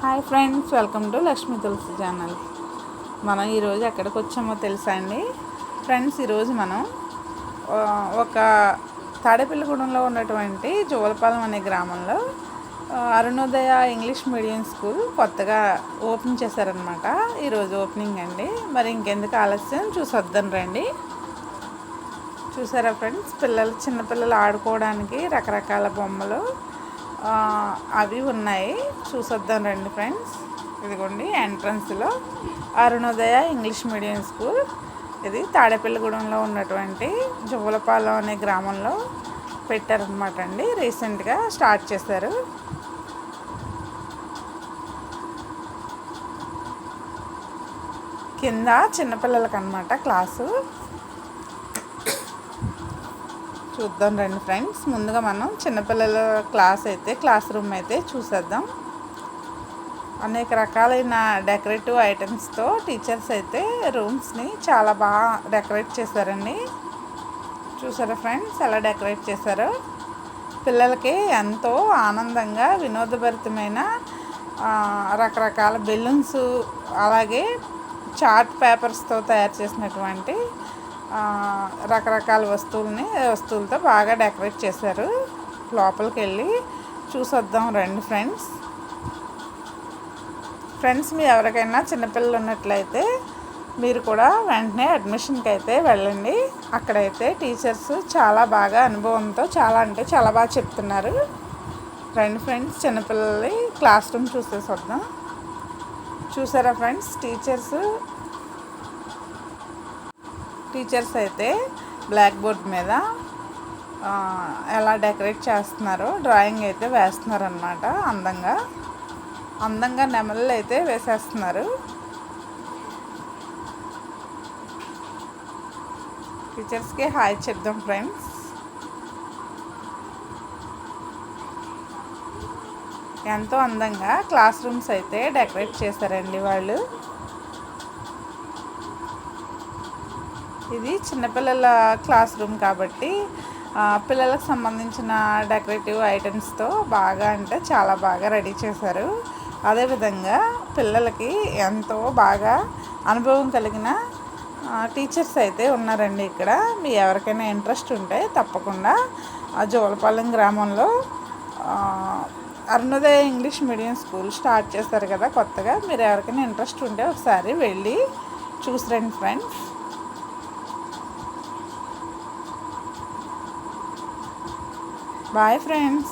Hi friends, welcome to Lakshmi Tulasi channel. మనం ఈరోజు ఎక్కడికి వచ్చామో తెలుసా అండి ఫ్రెండ్స్? ఈరోజు మనం ఒక తాడేపల్లిగూడెంలో ఉన్నటువంటి జోలపాలెం అనే గ్రామంలో అరుణోదయ ఇంగ్లీష్ మీడియం స్కూల్ కొత్తగా ఓపెన్ చేశారనమాట. ఈరోజు ఓపెనింగ్ అండి. మరి ఇంకెందుకు ఆలస్యం, చూసొద్దాం రండి. చూసారా ఫ్రెండ్స్, చిన్నపిల్లలు ఆడుకోవడానికి రకరకాల బొమ్మలు అవి ఉన్నాయి. చూసొద్దాం రండి ఫ్రెండ్స్. ఇదిగోండి ఎంట్రన్స్లో అరుణోదయ ఇంగ్లీష్ మీడియం స్కూల్. ఇది తాడేపల్లిగూడెంలో ఉన్నటువంటి జోలపాలెం అనే గ్రామంలో పెట్టారనమాట అండి. రీసెంట్గా స్టార్ట్ చేశారు. కింద చిన్నపిల్లలకి అనమాట క్లాసు. చూద్దాం రండి ఫ్రెండ్స్. ముందుగా మనం చిన్నపిల్లల క్లాస్ రూమ్ అయితే చూసేద్దాం. అనేక రకాలైన డెకరేటివ్ ఐటమ్స్తో టీచర్స్ అయితే రూమ్స్ని చాలా బాగా డెకరేట్ చేశారండి. చూసారా ఫ్రెండ్స్ ఎలా డెకరేట్ చేశారో? పిల్లలకి ఎంతో ఆనందంగా వినోదభరితమైన రకరకాల బెలూన్స్, అలాగే చార్ట్ పేపర్స్తో తయారు చేసినటువంటి రకరకాల వస్తువులతో బాగా డెకరేట్ చేశారు. లోపలికి వెళ్ళి చూసొద్దాం రండి ఫ్రెండ్స్. మీ ఎవరికైనా చిన్నపిల్లలు ఉన్నట్లయితే మీరు కూడా వెంటనే అడ్మిషన్కి అయితే వెళ్ళండి. అక్కడైతే టీచర్స్ చాలా బాగా అనుభవంతో చాలా బాగా చెప్తున్నారు. రండి ఫ్రెండ్స్, చిన్నపిల్లలు క్లాస్ రూమ్ చూసేసి వద్దాం. చూసారా ఫ్రెండ్స్, టీచర్స్ అయితే బ్లాక్ బోర్డ్ మీద ఎలా డెకరేట్ చేస్తున్నారో డ్రాయింగ్ అయితే వేస్తున్నారనమాట. అందంగా నెమళ్ళు అయితే వేసేస్తున్నారు. టీచర్స్కి హాయ్ చెప్దాం ఫ్రెండ్స్. ఎంతో అందంగా క్లాస్ రూమ్స్ అయితే డెకరేట్ చేశారండి వాళ్ళు. ఇది చిన్నపిల్లల క్లాస్ రూమ్ కాబట్టి పిల్లలకు సంబంధించిన డెకరేటివ్ ఐటమ్స్తో చాలా బాగా రెడీ చేశారు. అదేవిధంగా పిల్లలకి ఎంతో బాగా అనుభవం కలిగిన టీచర్స్ అయితే ఉన్నారండి ఇక్కడ. మీ ఎవరికైనా ఇంట్రెస్ట్ ఉంటే తప్పకుండా జోలపాలెం గ్రామంలో Arunodaya English medium school start చేస్తారు కదా కొత్తగా. మీరు ఎవరికైనా ఇంట్రెస్ట్ ఉంటే ఒకసారి వెళ్ళి చూసిరండి ఫ్రెండ్స్. Bye friends.